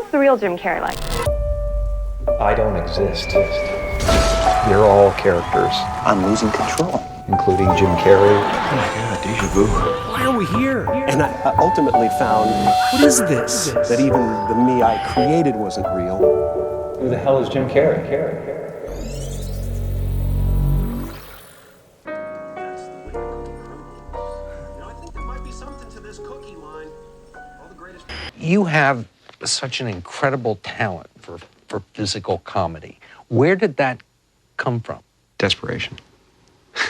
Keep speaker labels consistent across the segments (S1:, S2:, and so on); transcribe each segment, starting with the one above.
S1: What's the real Jim Carrey like?
S2: I don't exist. They're all characters.
S3: I'm losing control.
S2: Including Jim Carrey.
S3: Oh my God, deja vu.
S4: Why are we here?
S5: And I ultimately found,
S4: What is this?
S5: that even the me I created wasn't real.
S2: Who the hell is Jim Carrey?
S6: You have such an incredible talent for physical comedy. Where did that come from?
S7: Desperation.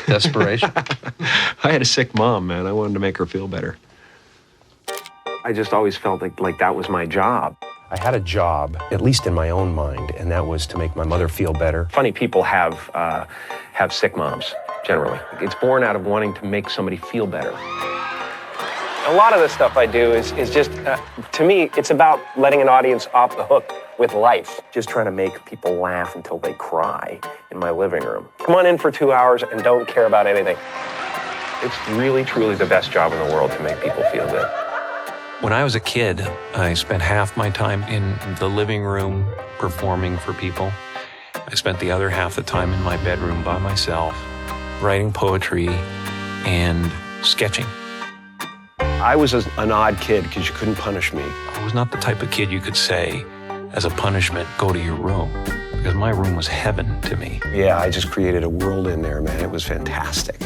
S6: Desperation?
S7: I had a sick mom, man. I wanted to make her feel better. I just always felt like that was my job.
S8: I had a job, at least in my own mind, and that was to make my mother feel better.
S7: Funny people have sick moms, generally. It's born out of wanting to make somebody feel better. A lot of the stuff I do is just, to me, it's about letting an audience off the hook with life. Just trying to make people laugh until they cry in my living room. Come on in for 2 hours and don't care about anything. It's really, truly the best job in the world to make people feel good.
S9: When I was a kid, I spent half my time in the living room performing for people. I spent the other half the time in my bedroom by myself, writing poetry and sketching.
S5: I was an odd kid because you couldn't punish me.
S9: I was not the type of kid you could say, as a punishment, go to your room, because my room was heaven to me.
S5: Yeah, I just created a world in there, man. It was fantastic.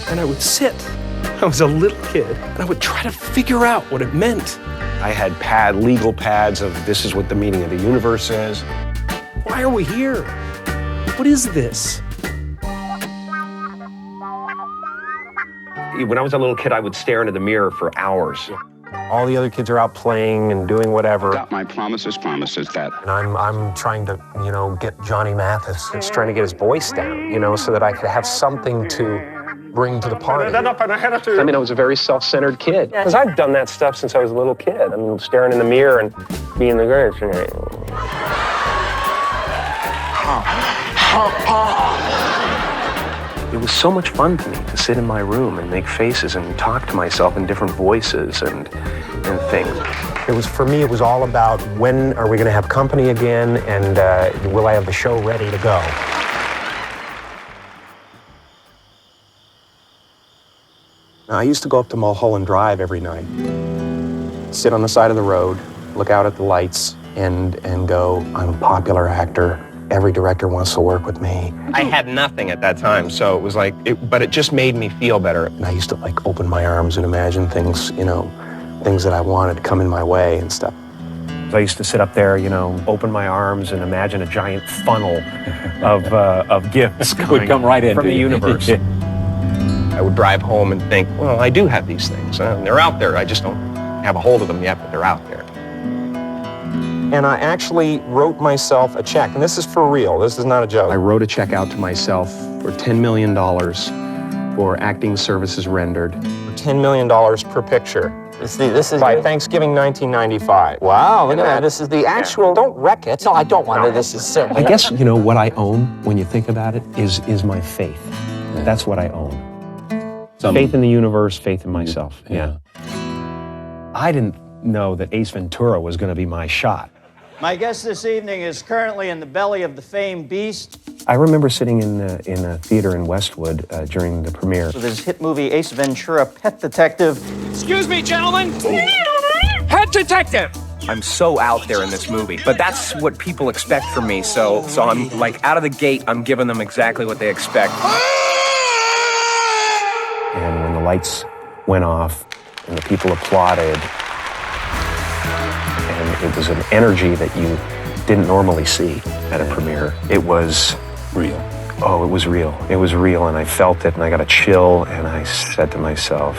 S5: And I would sit. I was a little kid, and I would try to figure out what it meant. I had legal pads of this is what the meaning of the universe is.
S4: Why are we here? What is this?
S7: When I was a little kid, I would stare into the mirror for hours.
S5: All the other kids are out playing and doing whatever.
S3: Got my promises that.
S8: And I'm trying to, get Johnny Mathis. It's trying to get his voice down, so that I could have something to bring to the party.
S7: I mean, I was a very self-centered kid. Because I've done that stuff since I was a little kid. I mean, staring in the mirror and being the greatest. It was so much fun to me to sit in my room and make faces and talk to myself in different voices and things.
S8: For me, it was all about when are we going to have company again, and will I have the show ready to go? Now, I used to go up to Mulholland Drive every night, sit on the side of the road, look out at the lights, and go, I'm a popular actor. Every director wants to work with me.
S5: I had nothing at that time, so it was but it just made me feel better.
S8: And I used to open my arms and imagine things, things that I wanted to come in my way and stuff.
S5: I used to sit up there, open my arms and imagine a giant funnel of gifts
S4: Would come right in
S5: from the universe. I would drive home and think, well, I do have these things. They're out there. I just don't have a hold of them yet, but they're out there.
S8: And I actually wrote myself a check, and this is for real. This is not a joke.
S5: I wrote a check out to myself for $10 million for acting services rendered.
S8: $10 million per picture. This is by Thanksgiving 1995.
S4: Wow, look at that. This is the actual. Don't wreck it. No, I don't want it. This is silly.
S5: I guess, what I own, when you think about it, is my faith. That's what I own. Faith in the universe, faith in myself. Yeah. I didn't know that Ace Ventura was going to be my shot.
S10: My guest this evening is currently in the belly of the famed beast.
S5: I remember sitting in a theater in Westwood during the premiere.
S10: With his hit movie Ace Ventura, Pet Detective.
S4: Excuse me, gentlemen. Pet Detective.
S11: I'm so out there in this movie, but that's what people expect from me. So I'm out of the gate, I'm giving them exactly what they expect.
S5: And when the lights went off and the people applauded, and it was an energy that you didn't normally see at a premiere. It was
S8: real.
S5: Oh, it was real. It was real, and I felt it, and I got a chill, and I said to myself,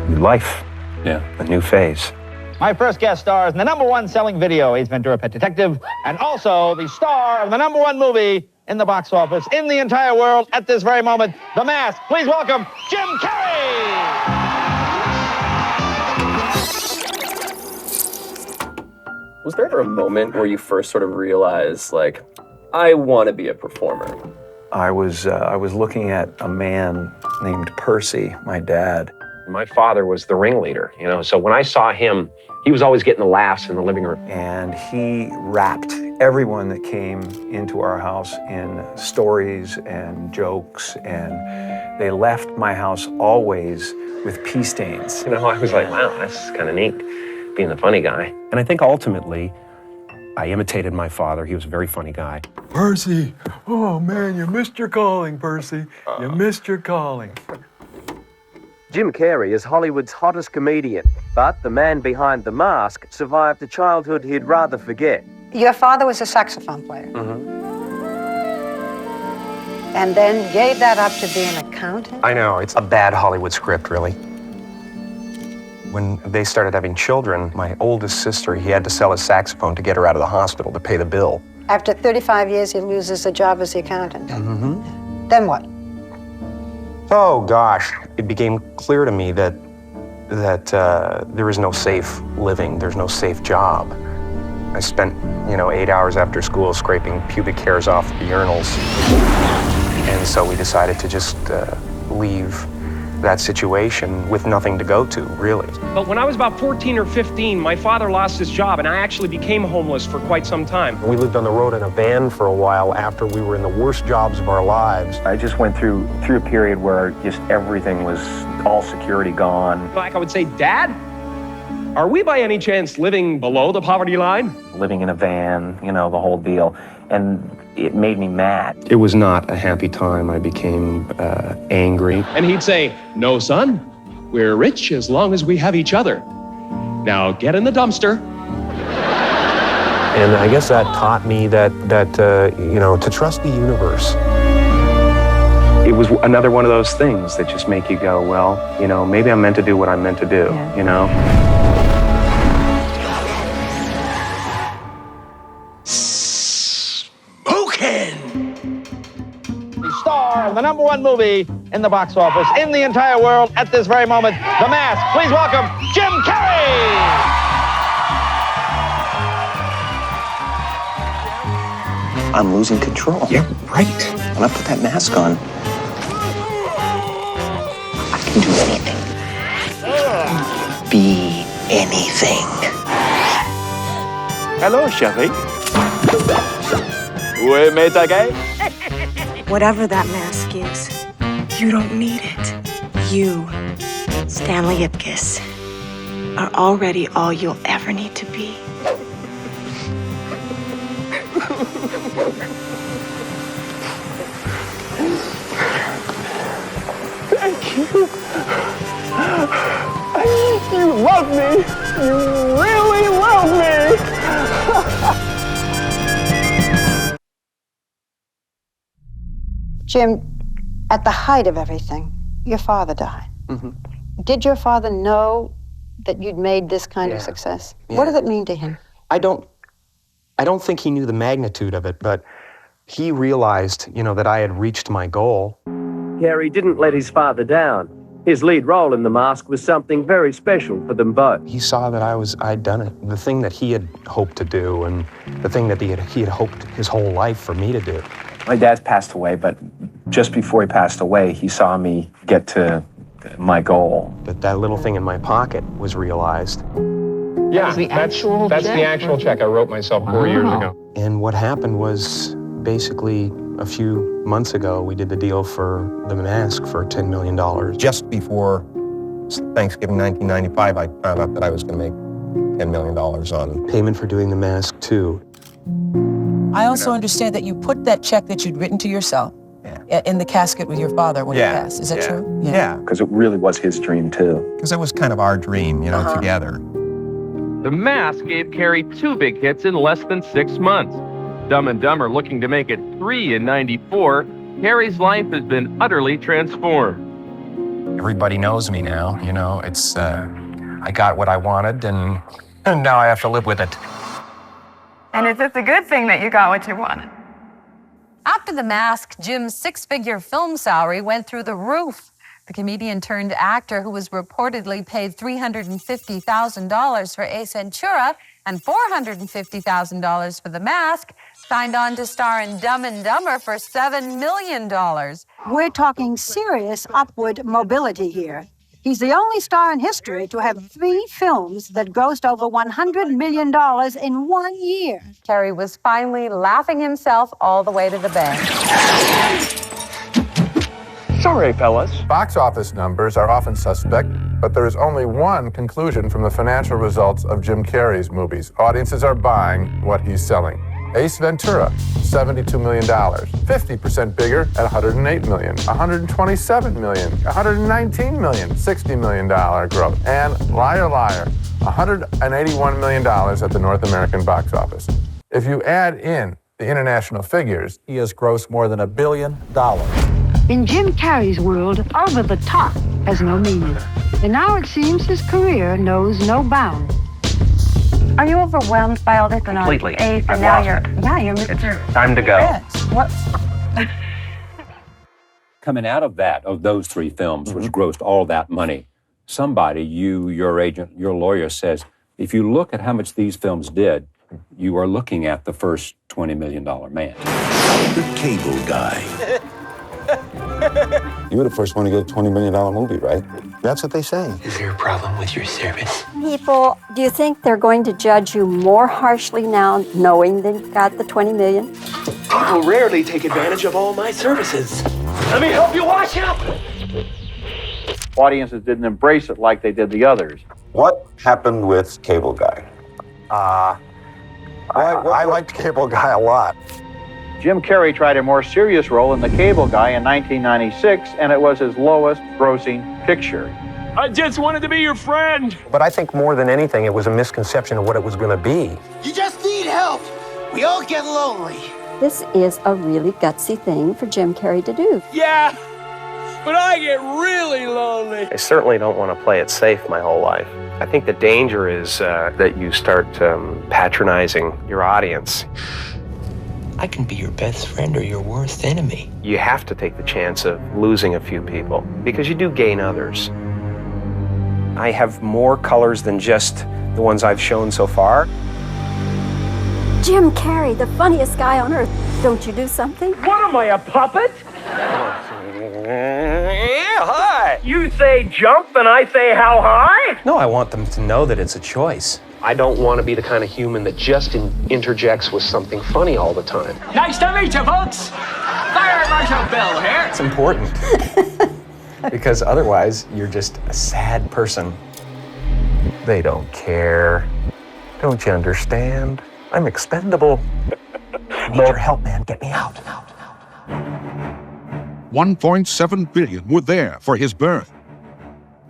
S5: new life, a new phase.
S10: My first guest stars in the #1 selling video, Ace Ventura, Pet Detective, and also the star of the #1 movie in the box office in the entire world at this very moment, The Mask. Please welcome Jim Carrey!
S12: Was there a moment where you first sort of realized, I want to be a performer?
S2: I was looking at a man named Percy, my dad.
S7: My father was the ringleader, so when I saw him He was always getting the laughs in the living room.
S2: And he wrapped everyone that came into our house in stories and jokes, and they left my house always with pee stains.
S7: You know, I was like, wow, that's kind of neat, being the funny guy.
S5: And I think ultimately, I imitated my father. He was a very funny guy.
S1: Percy, oh man, you missed your calling, Percy. You missed your calling.
S13: Jim Carrey is Hollywood's hottest comedian, but the man behind the mask survived a childhood he'd rather forget.
S14: Your father was a saxophone player. And then gave that up to be an accountant?
S8: I know, it's a bad Hollywood script, really. When they started having children, my oldest sister, he had to sell his saxophone to get her out of the hospital to pay the bill.
S14: After 35 years, he loses the job as the accountant. Then what?
S8: Oh gosh, it became clear to me that there is no safe living, there's no safe job. I spent, 8 hours after school scraping pubic hairs off the urinals. And so we decided to just leave that situation with nothing to go to, really.
S11: But when I was about 14 or 15, my father lost his job, and I actually became homeless for quite some time.
S8: We lived on the road in a van for a while after we were in the worst jobs of our lives.
S2: I just went through a period where just everything was, all security gone.
S11: Like I would say, Dad, are we by any chance living below the poverty line?
S2: Living in a van, the whole deal. And it made me mad.
S5: It was not a happy time. I became angry.
S11: And he'd say, no, son, we're rich as long as we have each other. Now get in the dumpster.
S8: And I guess that taught me that to trust the universe.
S2: It was another one of those things that just make you go, well, maybe I'm meant to do what I'm meant to do,
S10: The star of the #1 movie in the box office in the entire world at this very moment, The Mask. Please welcome Jim Carrey!
S3: I'm losing control.
S8: Yeah, right.
S3: When I put that mask on, I can do anything. Be anything.
S1: Hello, chérie. Oui, mais ta gay?
S15: Whatever that mask is, you don't need it. You, Stanley Ipkiss, are already all you'll ever need to be.
S1: Thank you. You love me. You really love me.
S14: Jim, at the height of everything, your father died. Did your father know that you'd made this kind of success? What did it mean to him?
S8: I don't think he knew the magnitude of it, but he realized, that I had reached my goal.
S13: Carrey didn't let his father down. His lead role in The Mask was something very special for them both.
S8: He saw that I'd done it, the thing that he had hoped to do, and the thing that he had hoped his whole life for me to do.
S2: My dad's passed away, but just before he passed away, he saw me get to my goal.
S8: That little thing in my pocket was realized.
S7: Yeah, that's the actual check I wrote myself 4 years ago.
S8: And what happened was, basically, a few months ago, we did the deal for The Mask for $10 million. Just before Thanksgiving 1995, I found out that I was going to make $10 million on payment for doing The Mask 2.
S16: I also understand that you put that check that you'd written to yourself in the casket with your father when he passed. Is that true?
S2: Yeah, because it really was his dream, too.
S8: Because it was kind of our dream, together.
S17: The Mask gave Carrey 2 big hits in less than 6 months. Dumb and Dumber looking to make it 3 in '94, Carrey's life has been utterly transformed.
S8: Everybody knows me now, it's, I got what I wanted, and now I have to live with it.
S18: And it's a good thing that you got what you wanted.
S19: After The Mask, Jim's 6-figure film salary went through the roof. The comedian turned actor, who was reportedly paid $350,000 for Ace Ventura and $450,000 for The Mask, signed on to star in Dumb and Dumber for $7 million.
S14: We're talking serious upward mobility here. He's the only star in history to have 3 films that grossed over $100 million in 1 year.
S19: Carrey was finally laughing himself all the way to the bank.
S20: Sorry, fellas. Box office numbers are often suspect, but there is only one conclusion from the financial results of Jim Carrey's movies. Audiences are buying what he's selling. Ace Ventura, $72 million, 50% bigger at $108 million, $127 million, $119 million, $60 million growth. And Liar Liar, $181 million at the North American box office. If you add in the international figures, he has grossed more than $1 billion.
S14: In Jim Carrey's world, over the top has no meaning. And now it seems his career knows no bounds.
S18: Are you overwhelmed by all this and all
S11: Completely.
S18: Ace,
S11: I've
S18: and now
S11: lost
S18: you're Mr.
S11: Time to go.
S18: What?
S21: Coming out of that, of those 3 films, which grossed all that money, somebody, you, your agent, your lawyer says, if you look at how much these films did, you are looking at the first $20 million man.
S22: The Cable Guy.
S23: You were the first one to get a $20 million movie, right? That's what they say.
S24: Is there a problem with your service?
S25: People, do you think they're going to judge you more harshly now, knowing that you got the $20 million?
S24: People rarely take advantage of all my services. Let me help you wash up.
S26: Audiences didn't embrace it like they did the others.
S23: What happened with Cable Guy? I liked Cable Guy a lot.
S26: Jim Carrey tried a more serious role in The Cable Guy in 1996, and it was his lowest grossing picture.
S27: I just wanted to be your friend.
S8: But I think more than anything, it was a misconception of what it was going to be.
S28: You just need help. We all get lonely.
S25: This is a really gutsy thing for Jim Carrey to do.
S27: Yeah, but I get really lonely.
S7: I certainly don't want to play it safe my whole life. I think the danger is that you start patronizing your audience.
S24: I can be your best friend or your worst enemy.
S7: You have to take the chance of losing a few people because you do gain others. I have more colors than just the ones I've shown so far.
S25: Jim Carrey, the funniest guy on earth. Don't you do something?
S27: What am I, a puppet?
S11: Yeah, hi.
S27: You say jump and I say how high?
S11: No, I want them to know that it's a choice.
S7: I don't want to be the kind of human that just interjects with something funny all the time.
S27: Nice to meet you, folks. Fire Marshal Bill here.
S11: It's important. Because otherwise, you're just a sad person.
S8: They don't care. Don't you understand? I'm expendable. I need your help, man. Get me out.
S29: 1.7 billion were there for his birth.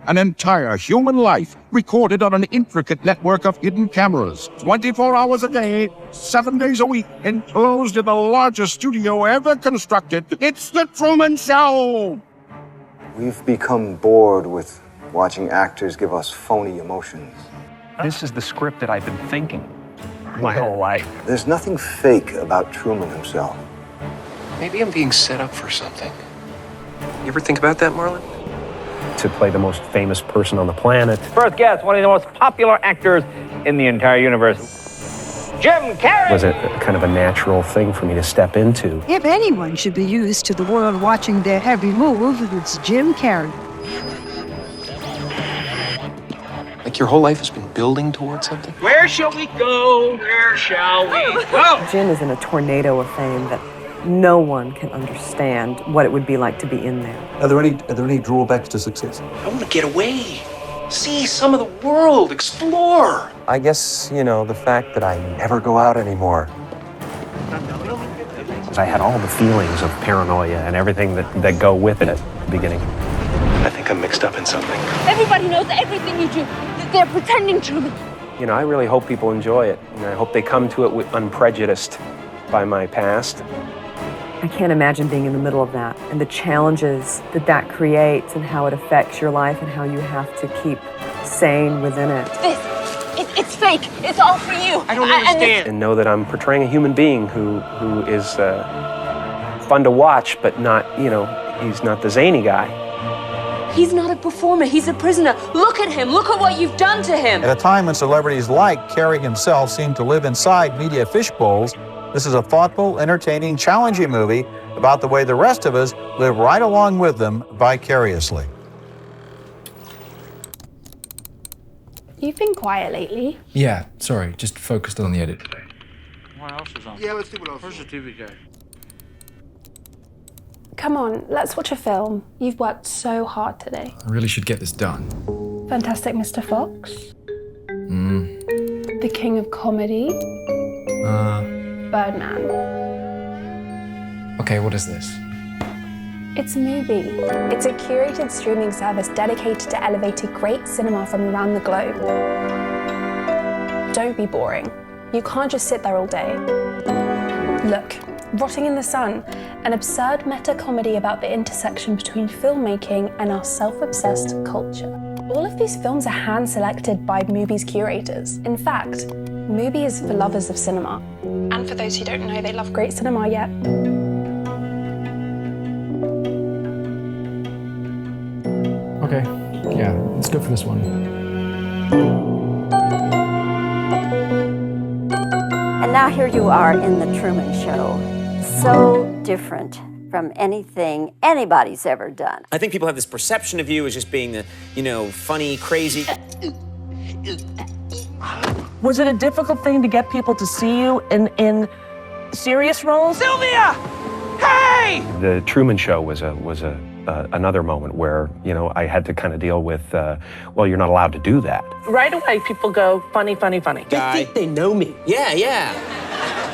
S29: An entire human life recorded on an intricate network of hidden cameras, 24 hours a day, 7 days a week, enclosed in the largest studio ever constructed. It's The Truman Show!
S30: We've become bored with watching actors give us phony emotions.
S2: This is the script that I've been thinking my whole life.
S30: There's nothing fake about Truman himself.
S11: Maybe I'm being set up for something. You ever think about that, Marlon?
S7: To play the most famous person on the planet.
S10: First guest, one of the most popular actors in the entire universe, Jim Carrey.
S7: Was it kind of a natural thing for me to step into?
S14: If anyone should be used to the world watching their every move, it's Jim Carrey.
S11: Like your whole life has been building towards something?
S27: Where shall we go? Where shall we go?
S31: Jim is in a tornado of fame that no one can understand what it would be like to be in there.
S30: Are there any drawbacks to success?
S11: I want to get away. See some of the world. Explore.
S8: I guess, the fact that I never go out anymore.
S7: I had all the feelings of paranoia and everything that go with it at the beginning.
S11: I think I'm mixed up in something.
S32: Everybody knows everything you do. They're pretending to me.
S7: I really hope people enjoy it. And I hope they come to it unprejudiced by my past.
S31: I can't imagine being in the middle of that and the challenges that creates and how it affects your life and how you have to keep sane within it.
S32: It's fake. It's all for you.
S11: I don't understand.
S7: And know that I'm portraying a human being who is fun to watch, but not, he's not the zany guy.
S32: He's not a performer. He's a prisoner. Look at him. Look at what you've done to him.
S33: At a time when celebrities like Carrey himself seem to live inside media fishbowls, this is a thoughtful, entertaining, challenging movie about the way the rest of us live right along with them vicariously.
S1: You've been quiet lately.
S3: Yeah, sorry, just focused on the edit today.
S4: What else is on?
S28: Yeah, let's see what else.
S4: Where's the TV guy?
S1: Come on, let's watch a film. You've worked so hard today.
S3: I really should get this done.
S1: Fantastic Mr. Fox. The King of Comedy. Birdman.
S3: Okay, what is this?
S1: It's a movie. It's a curated streaming service dedicated to elevating great cinema from around the globe. Don't be boring. You can't just sit there all day. Look, Rotting in the Sun, an absurd meta-comedy about the intersection between filmmaking and our self-obsessed culture. All of these films are hand-selected by Mubi's curators. In fact, Mubi is for lovers of cinema. And for those who don't know, they love great cinema yet.
S3: Okay, yeah, let's go for this one.
S25: And now here you are in The Truman Show. So different from anything anybody's ever done.
S5: I think people have this perception of you as just being the, funny, crazy.
S6: Was it a difficult thing to get people to see you in serious roles?
S5: Sylvia! Hey!
S7: The Truman Show was another moment where, I had to kind of deal with, you're not allowed to do that.
S6: Right away, people go, funny, funny, funny.
S5: Guy.
S6: They think they know me.
S5: Yeah.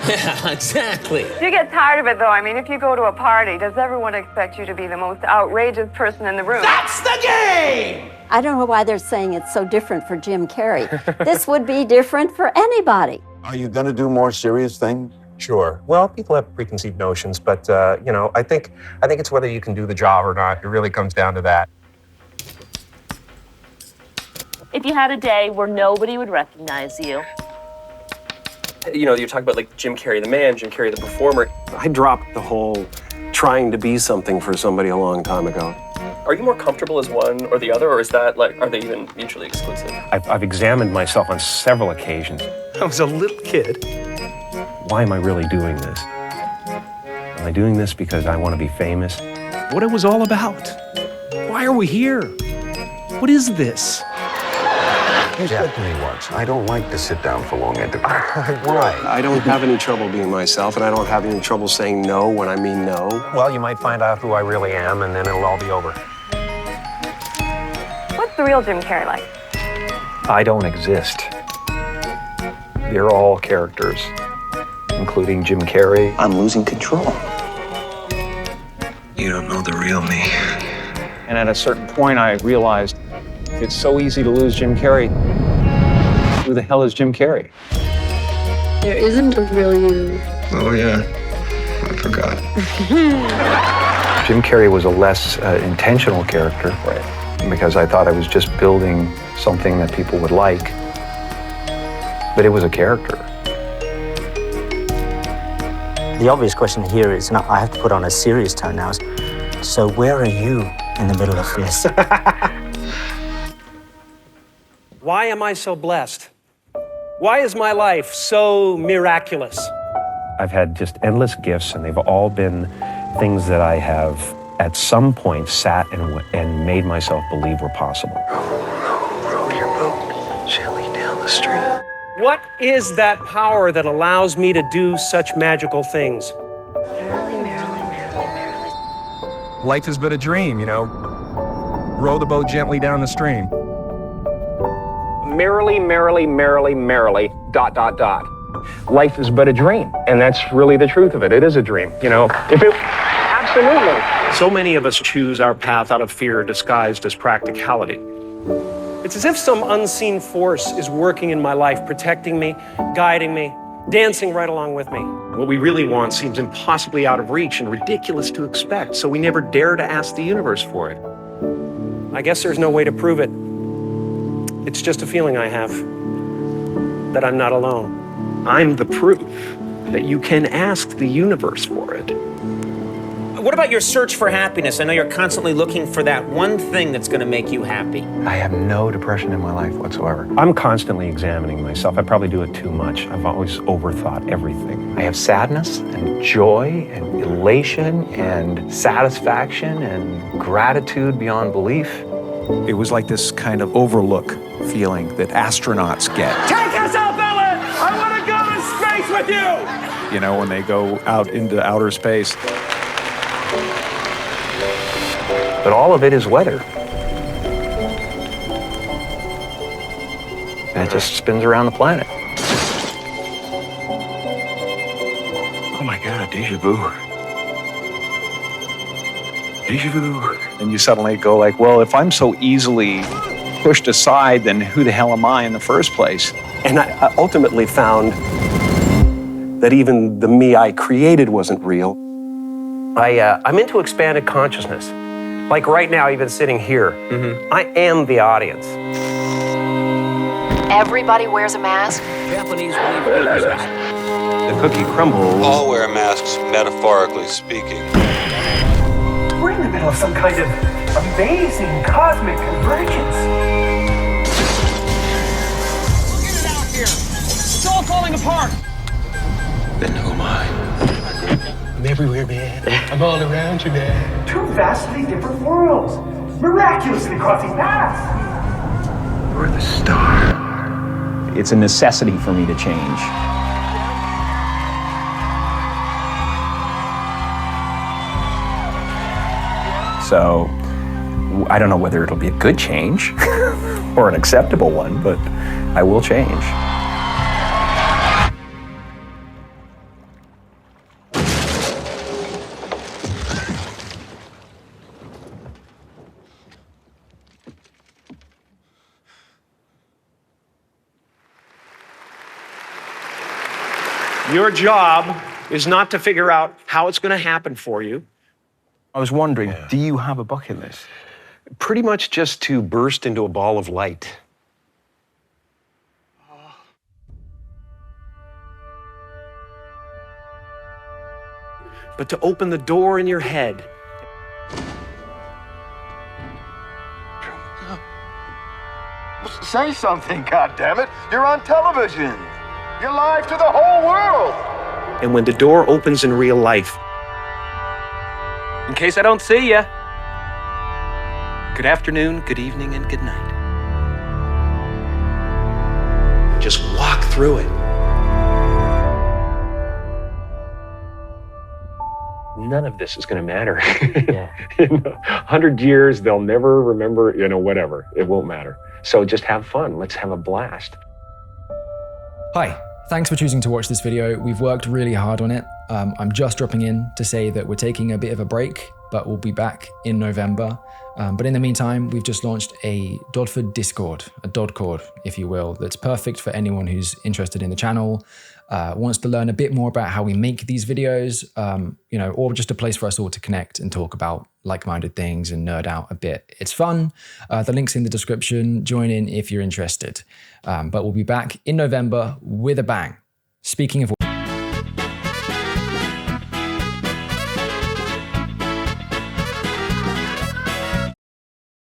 S5: Yeah, exactly.
S18: You get tired of it, though. I mean, if you go to a party, does everyone expect you to be the most outrageous person in the room?
S5: That's the game!
S25: I don't know why they're saying it's so different for Jim Carrey. This would be different for anybody.
S23: Are you going to do more serious things?
S8: Sure. Well, people have preconceived notions, but I think it's whether you can do the job or not. It really comes down to that.
S9: If you had a day where nobody would recognize you.
S12: You're talking about like Jim Carrey the man, Jim Carrey the performer.
S13: I dropped the whole trying to be something for somebody a long time ago.
S12: Are you more comfortable as one or the other, or is that are they even mutually exclusive?
S7: I've examined myself on several occasions.
S13: I was a little kid.
S7: Why am I really doing this? Am I doing this because I want to be famous?
S13: What it was all about. Why are we here? What is this?
S23: You said to me once, I don't like to sit down for long interviews.
S13: Right. I don't have any trouble being myself, and I don't have any trouble saying no when I mean no.
S8: Well, you might find out who I really am, and then it'll all be over.
S18: What's the real Jim Carrey like?
S2: I don't exist. They're all characters, including Jim Carrey.
S13: I'm losing control. You don't know the real me.
S2: And at a certain point, I realized it's so easy to lose Jim Carrey. Who the hell is Jim Carrey?
S32: There isn't a real you.
S13: Oh, yeah. I forgot.
S2: Jim Carrey was a less intentional character, because I thought I was just building something that people would like. But it was a character.
S15: The obvious question here is, now I have to put on a serious tone now. So where are you in the middle of this?
S13: Why am I so blessed? Why is my life so miraculous?
S7: I've had just endless gifts, and they've all been things that I have at some point sat and made myself believe were possible.
S13: Row your boat gently down the stream. What is that power that allows me to do such magical things?
S8: Life has been a dream, Row the boat gently down the stream.
S7: Merrily, merrily, merrily, merrily, ... Life is but a dream, and that's really the truth of it. It is a dream, Absolutely.
S13: So many of us choose our path out of fear disguised as practicality. It's as if some unseen force is working in my life, protecting me, guiding me, dancing right along with me. What we really want seems impossibly out of reach and ridiculous to expect, so we never dare to ask the universe for it. I guess there's no way to prove it. It's just a feeling I have, that I'm not alone. I'm the proof that you can ask the universe for it.
S5: What about your search for happiness? I know you're constantly looking for that one thing that's going to make you happy.
S2: I have no depression in my life whatsoever.
S7: I'm constantly examining myself. I probably do it too much. I've always overthought everything.
S2: I have sadness and joy and elation and satisfaction and gratitude beyond belief. It was like this kind of overlook feeling that astronauts get.
S13: Take us out, Ellen! I want to go to space with you!
S2: You know, when they go out into outer space. But all of it is weather. And it just spins around the planet.
S23: Oh my God, deja vu. Deja vu.
S2: And you suddenly go like, well, if I'm so easily pushed aside, then who the hell am I in the first place?
S13: And I ultimately found that even the me I created wasn't real. I'm into expanded consciousness. Like right now, even sitting here, I am the audience.
S10: Everybody wears a mask.
S11: Japanese believe
S13: The cookie crumbles.
S23: All wear masks, metaphorically speaking.
S13: We're in the middle of some kind of amazing cosmic convergence.
S11: Look at it out here. It's all falling apart.
S23: Then who am I?
S13: I'm everywhere, man. I'm all around you, man. Two vastly different worlds, miraculously crossing paths.
S23: You're the star.
S14: It's a necessity for me to change. So, I don't know whether it'll be a good change or an acceptable one, but I will change.
S13: Your job is not to figure out how it's going to happen for you.
S8: I was wondering, do you have a bucket list?
S13: Pretty much just to burst into a ball of light. But to open the door in your head.
S28: Say something, goddammit. You're on television. You're live to the whole world.
S13: And when the door opens in real life, in case I don't see ya, good afternoon, good evening, and good night. Just walk through it. None of this is going to matter. In 100 years, they'll never remember, whatever. It won't matter. So just have fun. Let's have a blast.
S3: Hi, thanks for choosing to watch this video. We've worked really hard on it. I'm just dropping in to say that we're taking a bit of a break, but we'll be back in November. But in the meantime, we've just launched a Dodford Discord, a Dodcord, if you will, that's perfect for anyone who's interested in the channel, wants to learn a bit more about how we make these videos, or just a place for us all to connect and talk about like-minded things and nerd out a bit. It's fun. The link's in the description. Join in if you're interested. But we'll be back in November with a bang. Speaking of